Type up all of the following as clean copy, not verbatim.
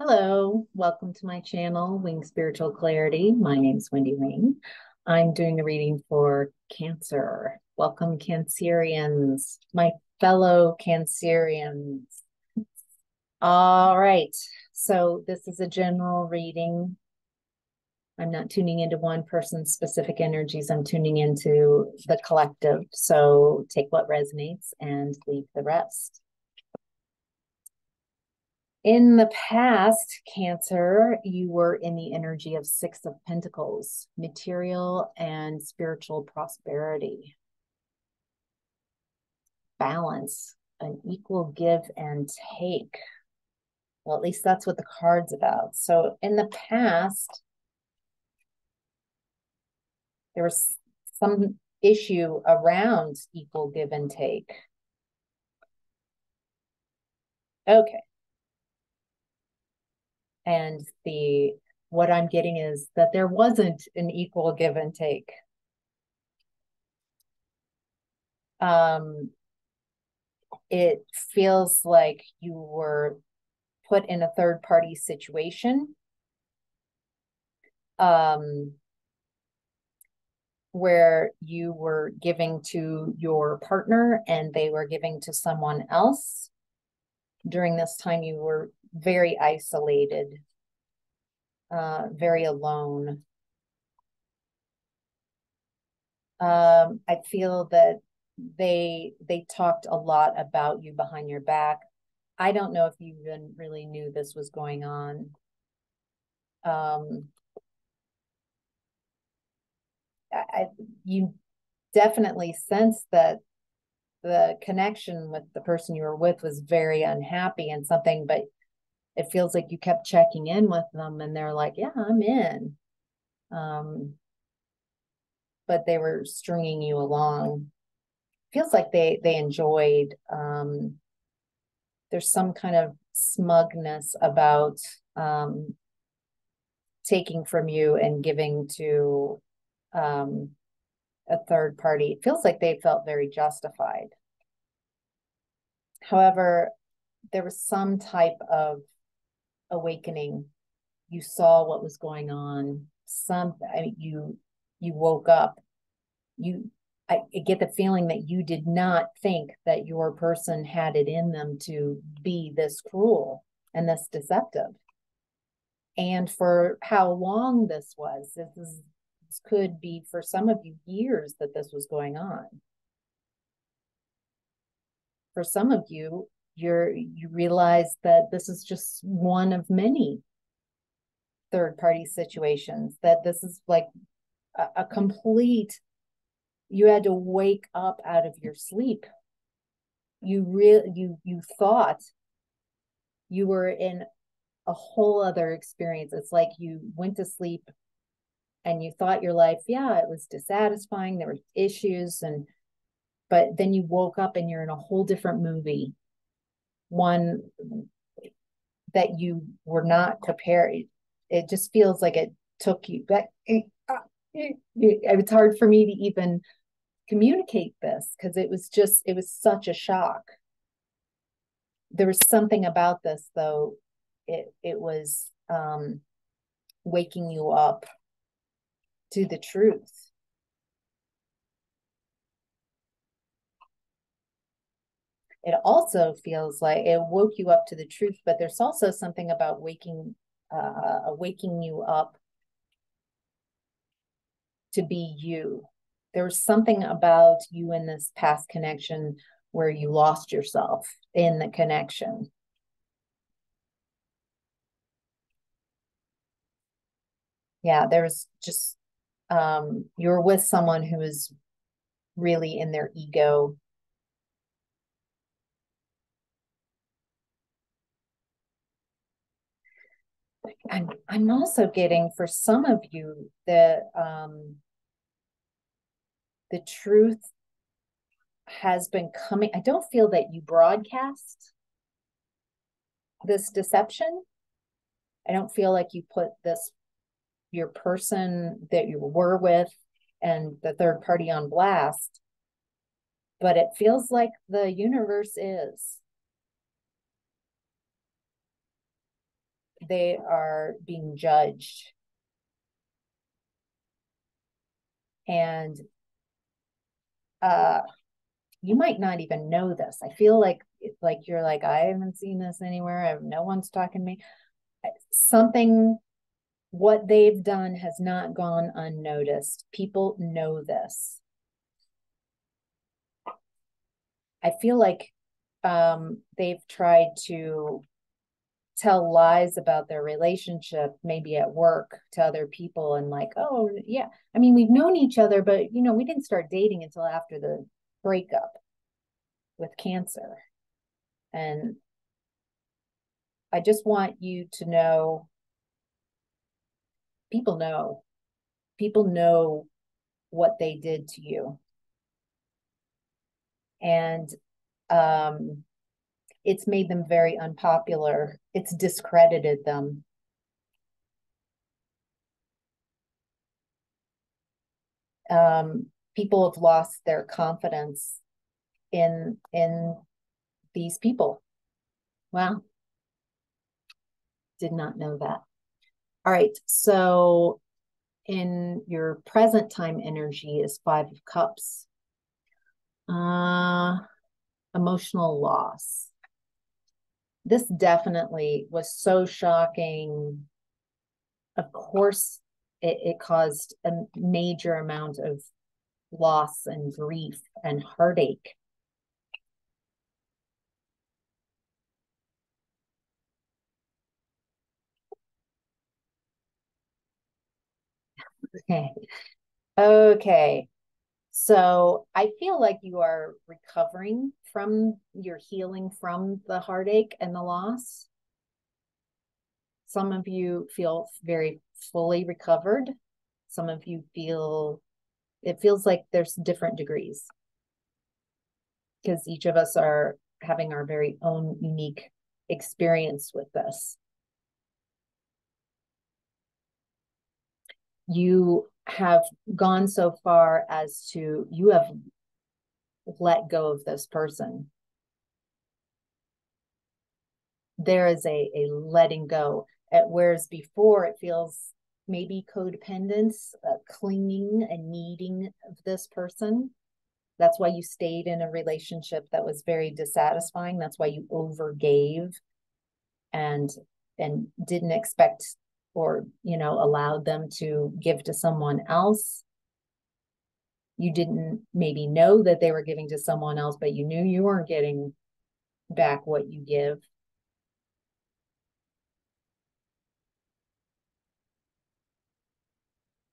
Hello, welcome to my channel, Wing Spiritual Clarity. My name is Wendy Wing. I'm doing a reading for Cancer. Welcome, Cancerians, my fellow Cancerians. All right, so this is a general reading. I'm not tuning into one person's specific energies. I'm tuning into the collective. So take what resonates and leave the rest. In the past, Cancer, you were in the energy of Six of Pentacles, material and spiritual prosperity, balance, an equal give and take. Well, at least that's what the card's about. So in the past, there was some issue around equal give and take. Okay. And what I'm getting is that there wasn't an equal give and take. It feels like you were put in a third party situation where you were giving to your partner and they were giving to someone else. During this time, you were very isolated, very alone. I feel that they talked a lot about you behind your back. I don't know if you even really knew this was going on. You definitely sense that the connection with the person you were with was very unhappy and something, but it feels like you kept checking in with them and they're like, yeah, I'm in. But they were stringing you along. Feels like they enjoyed, there's some kind of smugness about taking from you and giving to a third party. It feels like they felt very justified. However, there was some type of awakening. You saw what was going on. You woke up. I get the feeling that you did not think that your person had it in them to be this cruel and this deceptive. And for how long this was, this could be for some of you years that this was going on. For some of you, you realize that this is just one of many third party situations, that this is like a complete, you had to wake up out of your sleep. You thought you were in a whole other experience. It's like you went to sleep and you thought your life, yeah, it was dissatisfying, there were issues, but then you woke up and you're in a whole different movie, one that you were not prepared. It just feels like it took you back. It's hard for me to even communicate this because it was such a shock. There was something about this, though. It was waking you up to the truth. It also feels like it woke you up to the truth, but there's also something about waking you up to be you. There was something about you in this past connection where you lost yourself in the connection. Yeah, there was just you were with someone who was really in their ego. I'm also getting for some of you that the truth has been coming. I don't feel that you broadcast this deception. I don't feel like you put your person that you were with and the third party on blast, but it feels like the universe is. they are being judged. And you might not even know this. I feel like you're like, I haven't seen this anywhere. No one's talking to me. Something, what they've done has not gone unnoticed. People know this. I feel like they've tried to tell lies about their relationship, maybe at work, to other people, and like, oh yeah, I mean, we've known each other, but we didn't start dating until after the breakup with cancer. And I just want you to know, people know what they did to you. And it's made them very unpopular. It's discredited them. People have lost their confidence in these people. Wow. Did not know that. All right. So in your present time energy is 5 of Cups. Emotional loss. This definitely was so shocking. Of course, it caused a major amount of loss and grief and heartache. Okay. So I feel like you are recovering from your healing from the heartache and the loss. Some of you feel very fully recovered. Some of you it feels like there's different degrees, because each of us are having our very own unique experience with this. You have gone so far as to, you have let go of this person. There is a letting go. Whereas before it feels maybe codependence, clinging and needing of this person. That's why you stayed in a relationship that was very dissatisfying. That's why you overgave and didn't expect, or allowed them to give to someone else. You didn't maybe know that they were giving to someone else, but you knew you weren't getting back what you give.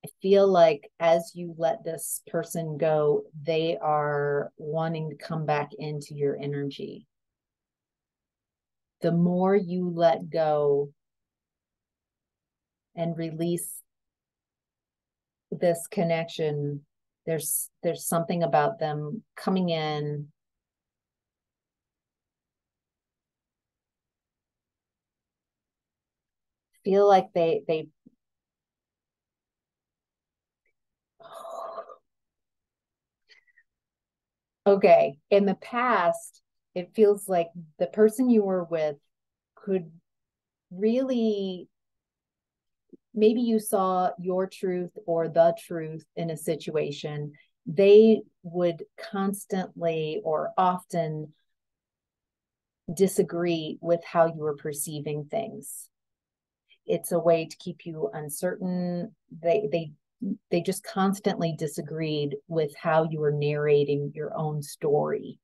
I feel like as you let this person go, they are wanting to come back into your energy. The more you let go and release this connection, there's something about them coming in. Feel like they okay, in the past, it feels like the person you were with could really, maybe you saw your truth or the truth in a situation. They would constantly or often disagree with how you were perceiving things. It's a way to keep you uncertain. They just constantly disagreed with how you were narrating your own story.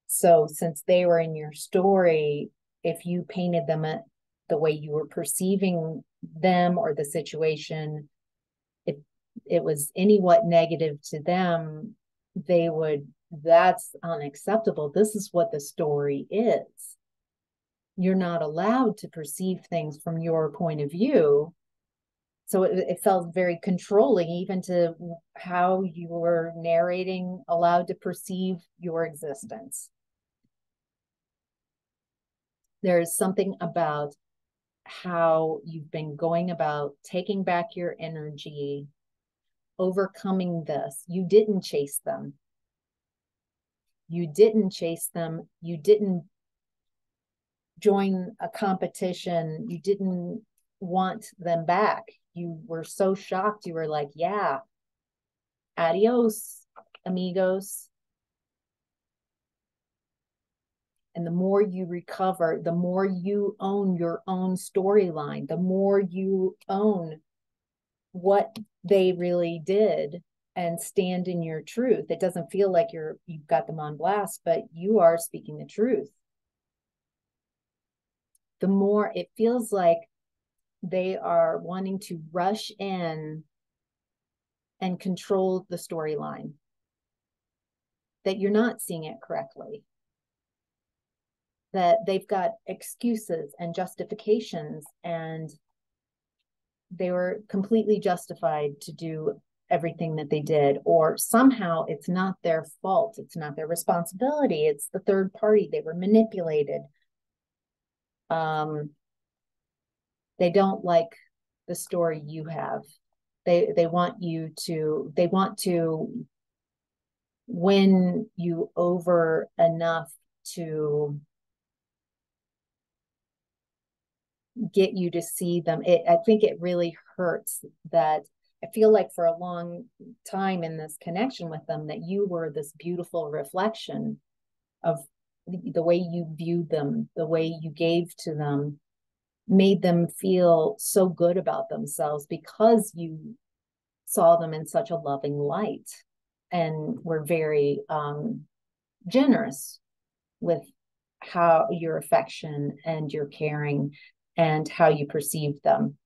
So since they were in your story, if you painted them the way you were perceiving them or the situation, if it was anywhat negative to them, they would, that's unacceptable. This is what the story is. You're not allowed to perceive things from your point of view. So it felt very controlling, even to how you were narrating, allowed to perceive your existence. There's something about how you've been going about taking back your energy, overcoming this. You didn't chase them. You didn't chase them. You didn't join a competition, you didn't want them back. You were so shocked. You were like, yeah, adios, amigos. And the more you recover, the more you own your own storyline, the more you own what they really did and stand in your truth. It doesn't feel like you've got them on blast, but you are speaking the truth. The more it feels like they are wanting to rush in and control the storyline, that you're not seeing it correctly, that they've got excuses and justifications, and they were completely justified to do everything that they did, or somehow it's not their fault, it's not their responsibility, it's the third party, they were manipulated. They don't like the story you have. They want to win you over enough to get you to see them. I think it really hurts that I feel like for a long time in this connection with them that you were this beautiful reflection of the way you viewed them, the way you gave to them, made them feel so good about themselves because you saw them in such a loving light and were very generous with how your affection and your caring and how you perceive them.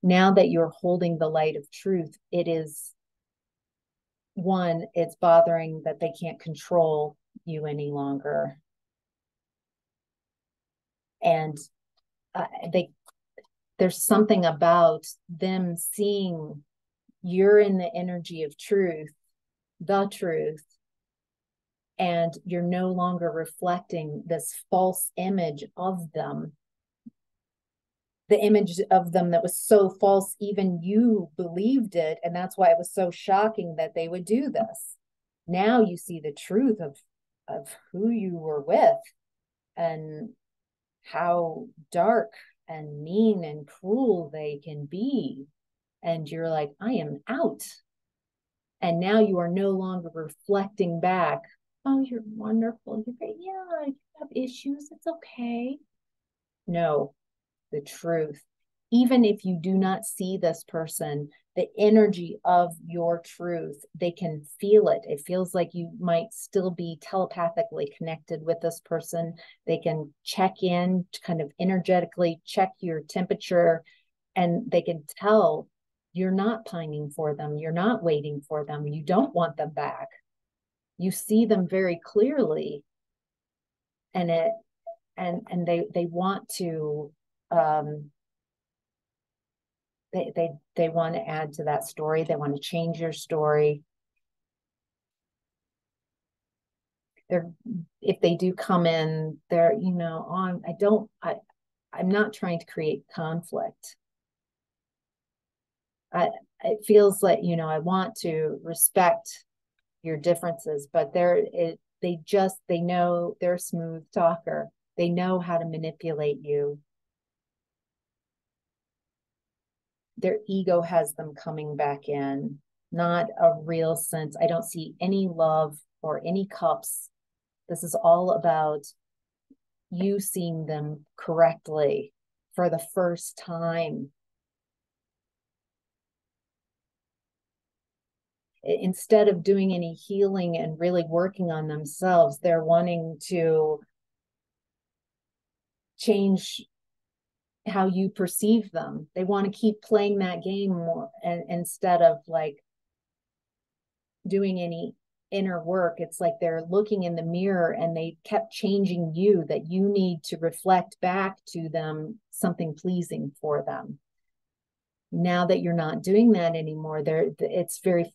Now that you're holding the light of truth, it is one, it's bothering that they can't control you any longer. And there's something about them seeing you're in the energy of truth, the truth, and you're no longer reflecting this false image of them, the image of them that was so false, even you believed it. And that's why it was so shocking that they would do this. Now you see the truth of who you were with and how dark and mean and cruel they can be. And you're like, I am out. And now you are no longer reflecting back. Oh, you're wonderful. You're great. Yeah, you have issues. It's okay. No, the truth. Even if you do not see this person, the energy of your truth, they can feel it. It feels like you might still be telepathically connected with this person. They can check in, kind of energetically check your temperature, and they can tell you're not pining for them. You're not waiting for them. You don't want them back. You see them very clearly, and they want to they want to add to that story. They want to change your story. If they do come in, they're I'm not trying to create conflict. It feels like I want to respect your differences, but they know they're a smooth talker. They know how to manipulate you. Their ego has them coming back in, not a real sense. I don't see any love or any cups. This is all about you seeing them correctly for the first time. Instead of doing any healing and really working on themselves, they're wanting to change how you perceive them. They want to keep playing that game more, and instead of like doing any inner work. It's like they're looking in the mirror and they kept changing you, that you need to reflect back to them something pleasing for them. Now that you're not doing that anymore, it's very,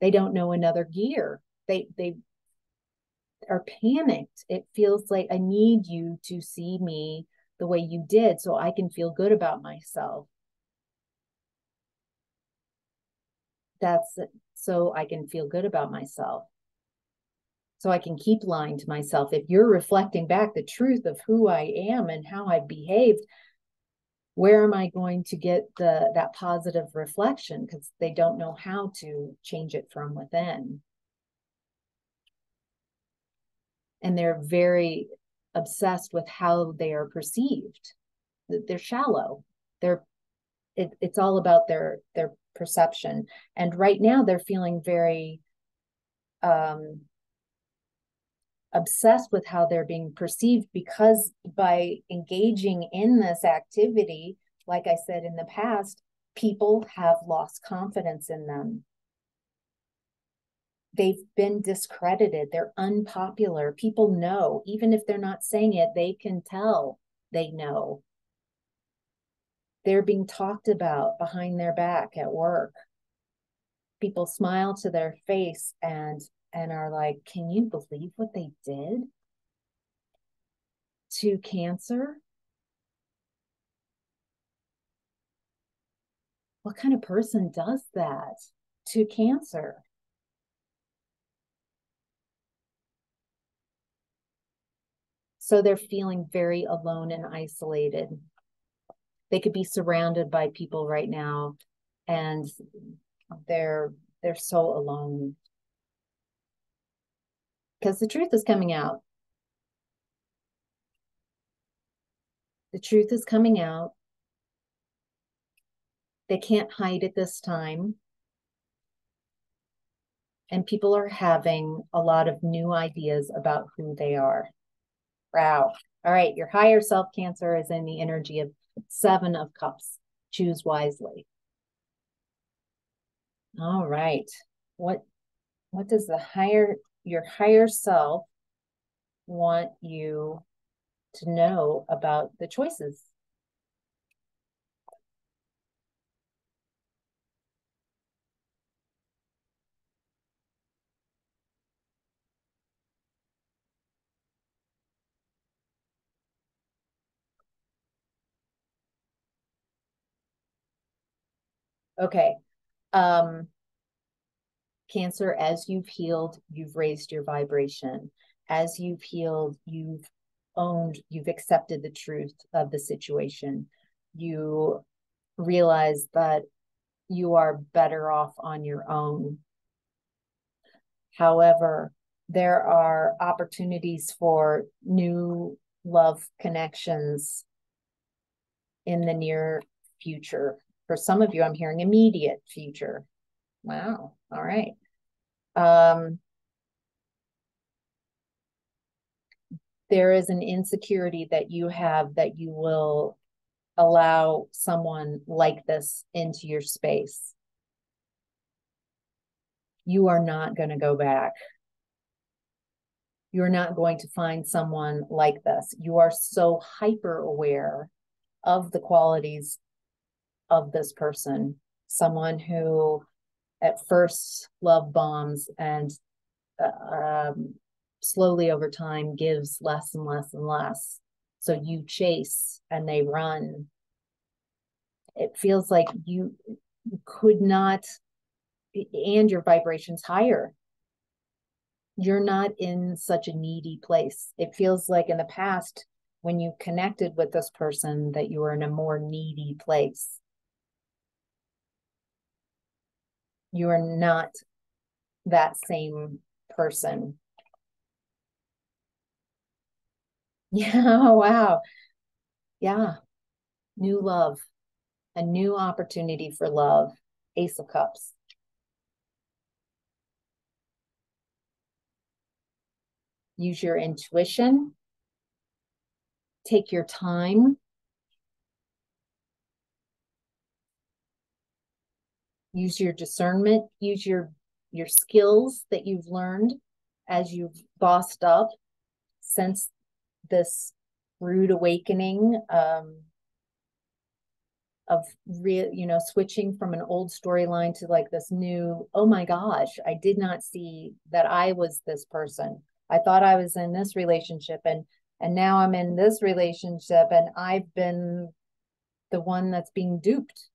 they don't know another gear. They are panicked. It feels like, I need you to see me the way you did so I can feel good about myself. That's so I can feel good about myself. so I can keep lying to myself. If you're reflecting back the truth of who I am and how I've behaved, where am I going to get that positive reflection? Because they don't know how to change it from within. And they're very obsessed with how they are perceived. They're shallow. It's all about their perception. And right now they're feeling very obsessed with how they're being perceived, because by engaging in this activity, like I said in the past, people have lost confidence in them. They've been discredited. They're unpopular. People know, even if they're not saying it, they can tell they know. They're being talked about behind their back at work. People smile to their face and are like, can you believe what they did to Cancer? What kind of person does that to Cancer? So they're feeling very alone and isolated. They could be surrounded by people right now, and they're so alone, because the truth is coming out. The truth is coming out. They can't hide it this time. And people are having a lot of new ideas about who they are. Wow. All right. Your higher self, Cancer, is in the energy of 7 of Cups. Choose wisely. All right. What does your higher self want you to know about the choices? Okay. Cancer, as you've healed, you've raised your vibration. As you've healed, you've accepted the truth of the situation. You realize that you are better off on your own. However, there are opportunities for new love connections in the near future. For some of you, I'm hearing immediate future. Wow. All right. There is an insecurity that you have that you will allow someone like this into your space. You are not going to go back. You're not going to find someone like this. You are so hyper aware of the qualities of this person, someone who at first love bombs and slowly over time gives less and less and less. So you chase and they run. It feels like you could not, and your vibration's higher. You're not in such a needy place. It feels like in the past, when you connected with this person, that you were in a more needy place. You are not that same person. Yeah, wow. Yeah. New love, a new opportunity for love. Ace of Cups. Use your intuition. Take your time. Use your discernment. Use your skills that you've learned as you've bossed up since this rude awakening of switching from an old storyline to like this new, oh my gosh, I did not see that I was this person. I thought I was in this relationship, and now I'm in this relationship, and I've been the one that's being duped.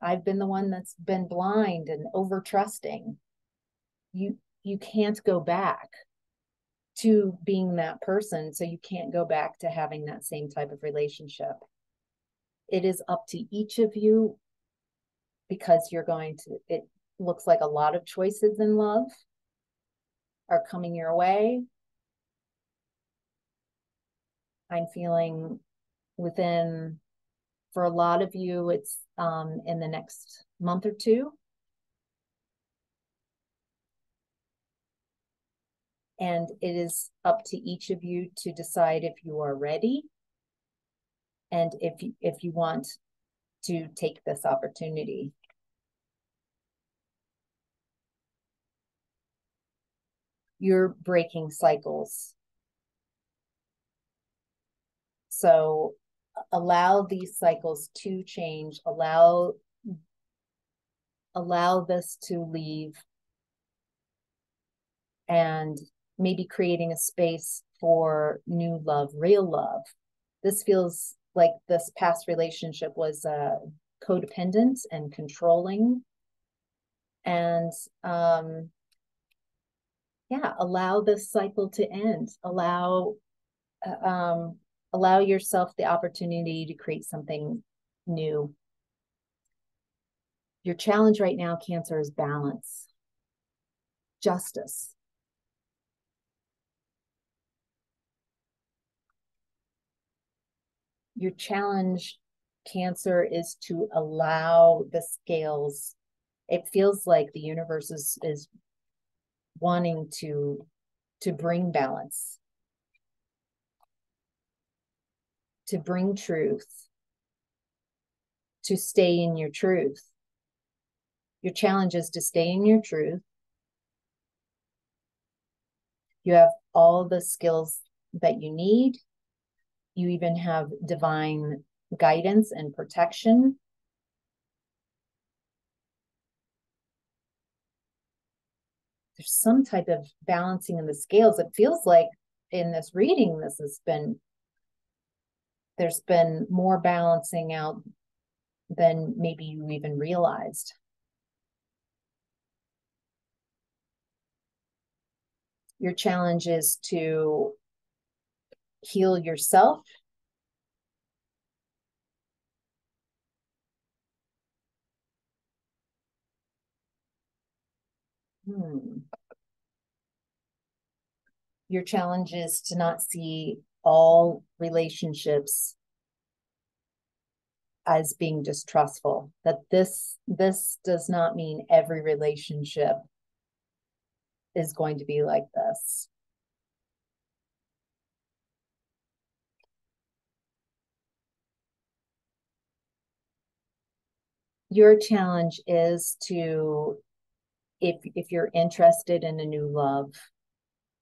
I've been the one that's been blind and over trusting. You can't go back. to being that person, so you can't go back to having that same type of relationship. It is up to each of you, because it looks like a lot of choices in love are coming your way. I'm feeling for a lot of you, it's in the next month or two. And it is up to each of you to decide if you are ready and if you want to take this opportunity. You're breaking cycles. So allow these cycles to change, allow this to leave, and maybe creating a space for new love, real love. This feels like this past relationship was codependent and controlling. And allow this cycle to end. Allow yourself the opportunity to create something new. Your challenge right now, Cancer, is balance, justice. Your challenge, Cancer, is to allow the scales. It feels like the universe is wanting to bring balance, to bring truth, to stay in your truth. Your challenge is to stay in your truth. You have all the skills that you need. You even have divine guidance and protection. There's some type of balancing in the scales. It feels like in this reading, there's been more balancing out than maybe you even realized. Your challenge is to heal yourself. Your challenge is to not see all relationships as being distrustful. That this does not mean every relationship is going to be like this. Your challenge is to, if you're interested in a new love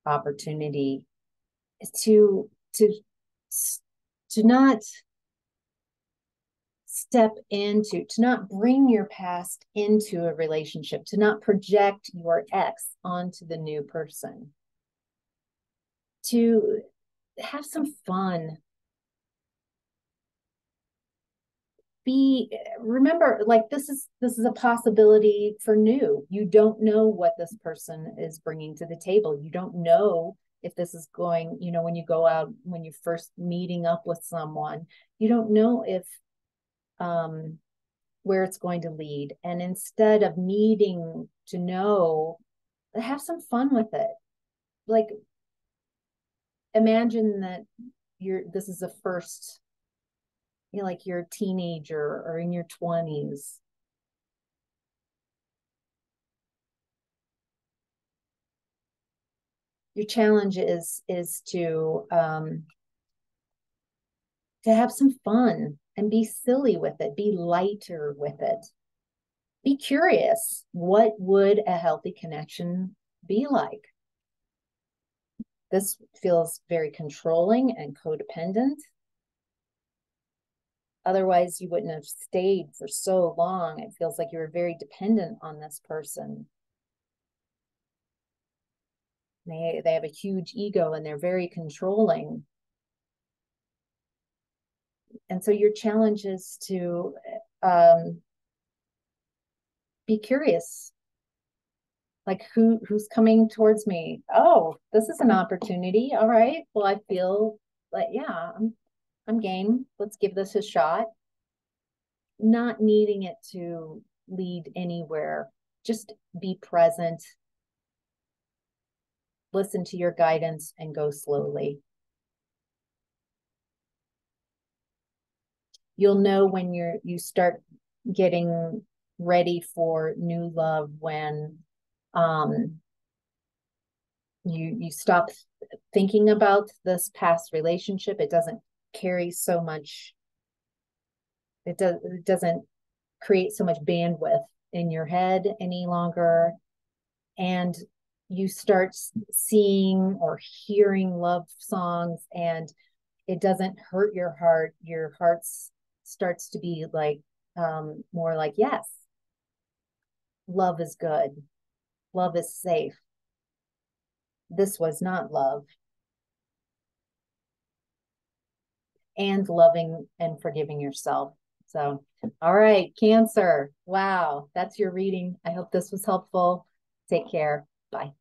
opportunity, to not to not bring your past into a relationship, to not project your ex onto the new person, to have some fun. Remember, like, this is a possibility for new. You don't know what this person is bringing to the table. You don't know if this is going, when you go out, when you're first meeting up with someone, you don't know if where it's going to lead. And instead of needing to know, have some fun with it. Like, imagine that this is a first, like you're a teenager or in your 20s. Your challenge is to have some fun and be silly with it, be lighter with it. Be curious. What would a healthy connection be like? This feels very controlling and codependent. Otherwise, you wouldn't have stayed for so long. It feels like you were very dependent on this person. They have a huge ego and they're very controlling. And so your challenge is to be curious. Like who's coming towards me? Oh, this is an opportunity. All right. Well, I feel like, yeah, I'm game. Let's give this a shot. Not needing it to lead anywhere. Just be present, listen to your guidance, and go slowly. You'll know when you start getting ready for new love when you stop thinking about this past relationship. It doesn't carry so much, it doesn't create so much bandwidth in your head any longer. And you start seeing or hearing love songs, and it doesn't hurt your heart. Your heart starts to be like more like, yes, love is good, love is safe, this was not love. And loving and forgiving yourself. So, all right, Cancer. Wow, that's your reading. I hope this was helpful. Take care. Bye.